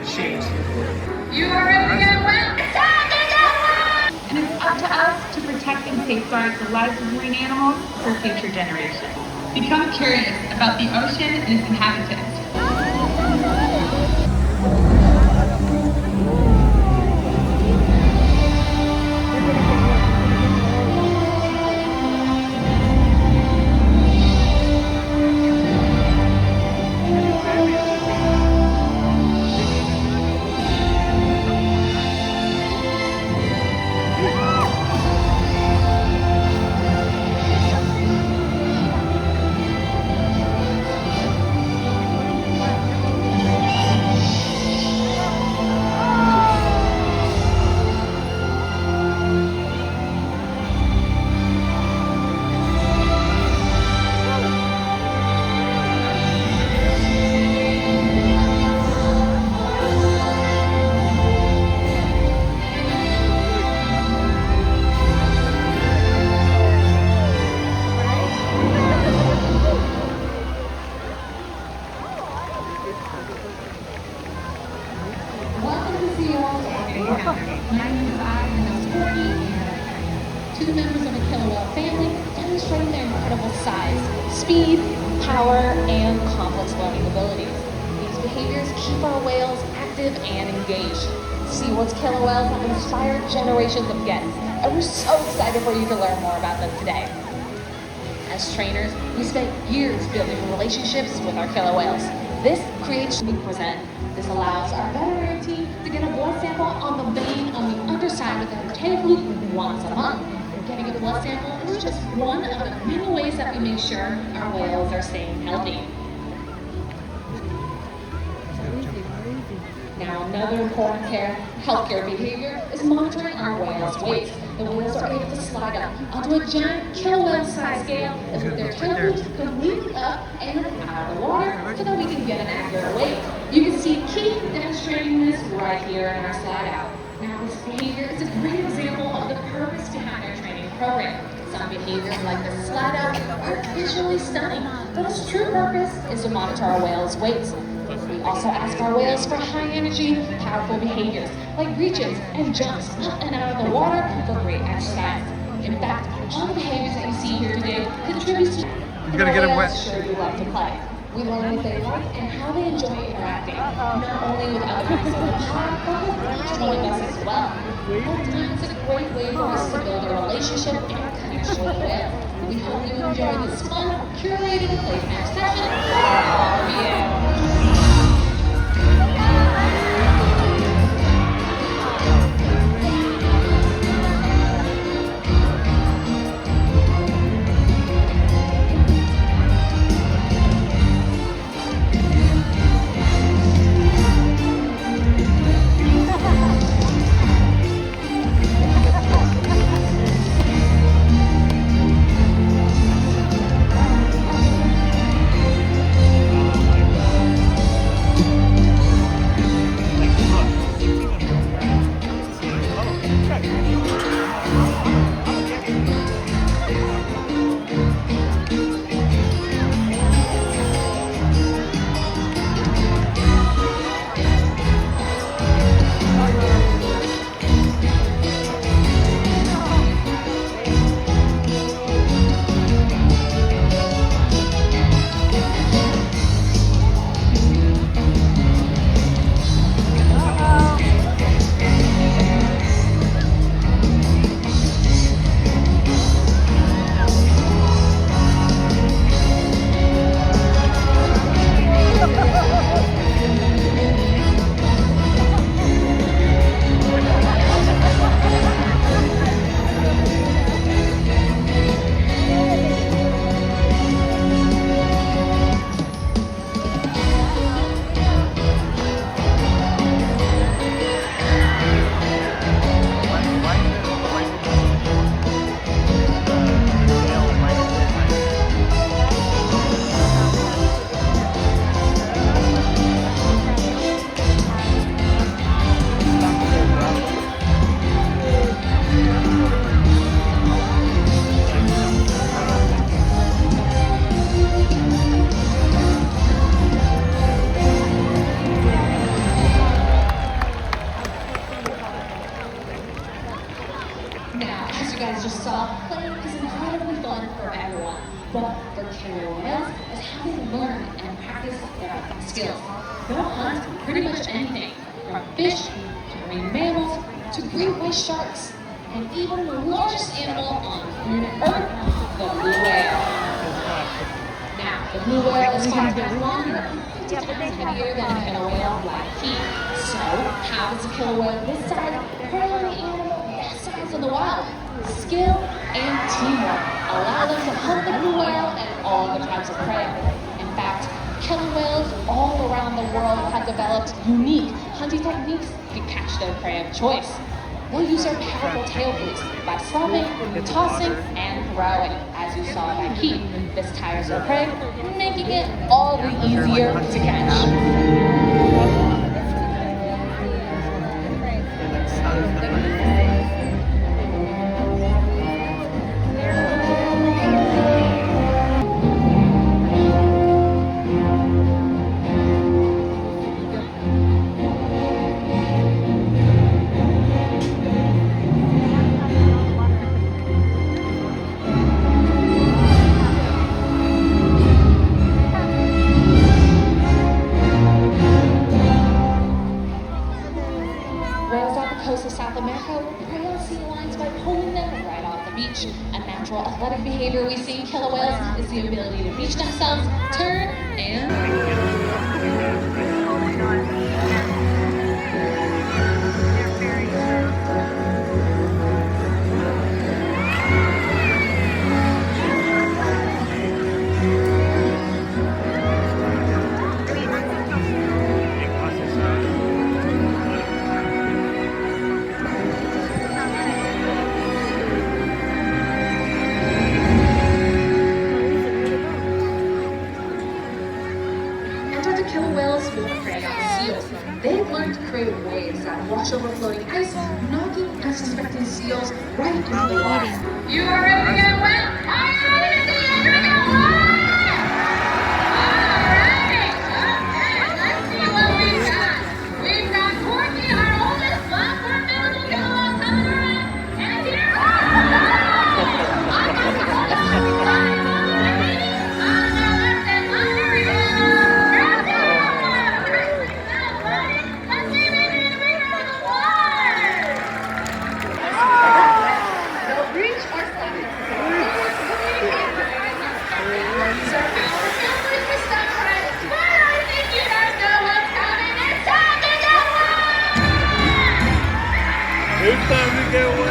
shaped. You are ready to get wet? And it's up to us to protect and safeguard the lives of marine animals for future generations. Become curious about the ocean and its inhabitants. Welcome to SeaWorld San Diego. My name is and I'm 40. Two members of the killer whale family demonstrating their incredible size, speed, power, and complex learning abilities. These behaviors keep our whales active and engaged. SeaWorld's killer whales have inspired generations of guests, and we're so excited for you to learn more about them today. As trainers, we spent years building relationships with our killer whales. This creates we present. This allows our veterinary team to get a blood sample on the vein on the underside of the tank loop once a month. Getting a blood sample is just one of the many ways that we make sure our whales are staying healthy. Now, another important healthcare behavior is monitoring our whales' weights. The whales are able to slide up onto a giant killer whale-sized scale and with their tail loops completely up and out of the water so that we can get an accurate weight. You can see Keith demonstrating this right here in our slide out. Now, this behavior is a great example of the purpose behind our training program. Some behaviors like the slide out are visually stunning, but its true purpose is to monitor our whales' weights. We also ask our whales for high-energy, powerful behaviors like reaches and jumps up and out of the water for great exercise. In fact, all the behaviors that you see here today contribute to You're gonna get them wet. Sure you love to play. We learn what they like and how they enjoy interacting, not only with other members of the pod, but with joining us as well. Over time, it's a great way for us to build a relationship and connection with whales. We hope you enjoy this fun, curated playtime session for all of you. skills. They'll hunt pretty much anything, from fish to marine mammals to great white sharks, and even the largest animal on planet Earth, the blue whale. Now, the blue whale is 5 feet long and 50 times heavier than a killer whale like he. So, how does a killer whale this size prey on an animal that size in the wild? Skill and teamwork allow them to hunt the blue whale and all the types of prey. In fact, killer whales all around the world have developed unique hunting techniques to catch their prey of choice. They'll use their powerful tail flukes by slumping, tossing, and throwing, as you saw by Keith. This tires their prey, making it all the easier to catch. Athletic behavior we see in killer whales is the ability to reach themselves, turn, and they've learned to create waves that wash over floating ice, knocking unsuspecting seals right into the water. You are ready to get wet? Are you ready to see it? Drink it wet? Alright, okay, let's see what we've got. We've got Corky, our oldest platform animal killer coming around. And here I got the time already. Now let's get under you. Grab it. Let's see if we can bring her in the water. Don't reach or slap it. So our numbers are stuck right. But I think you guys know what's coming. It's time to get wet! It's time to get wet!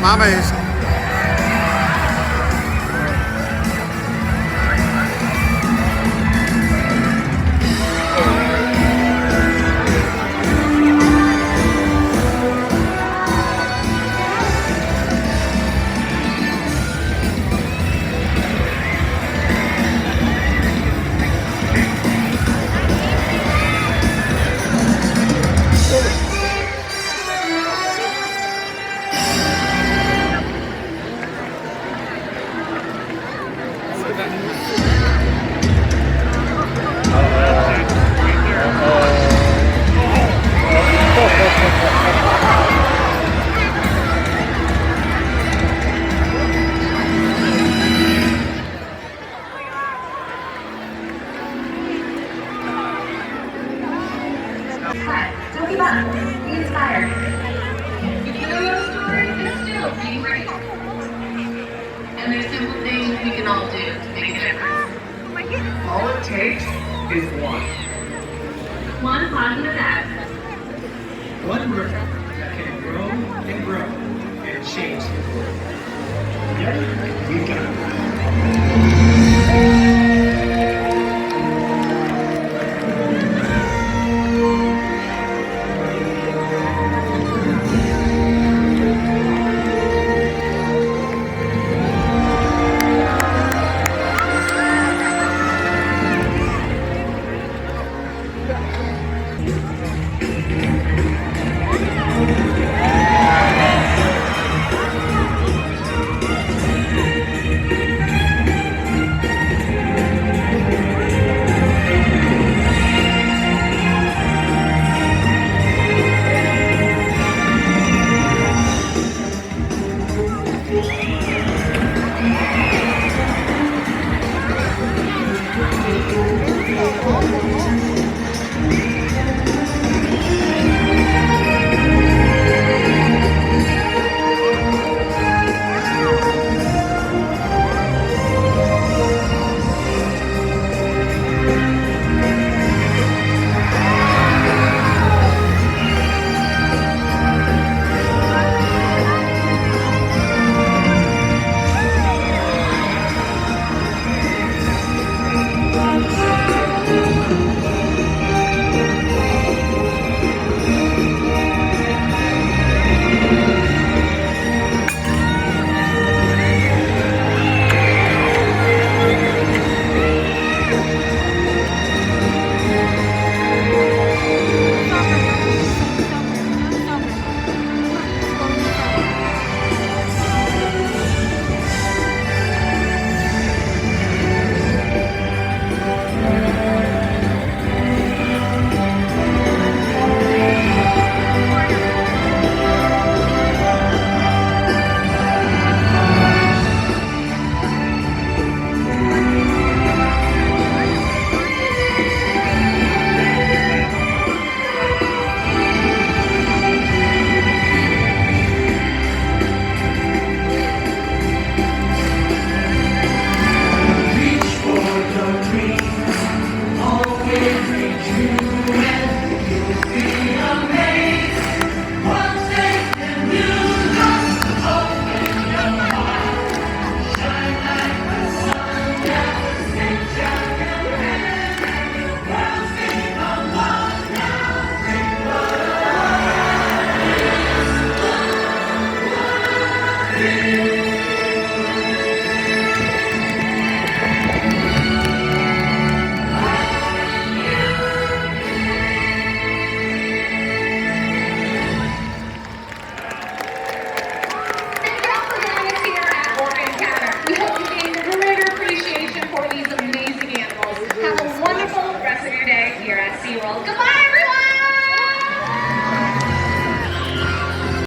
Mama is it takes is one. One positive act. One river that can grow and change the world. Together, we've got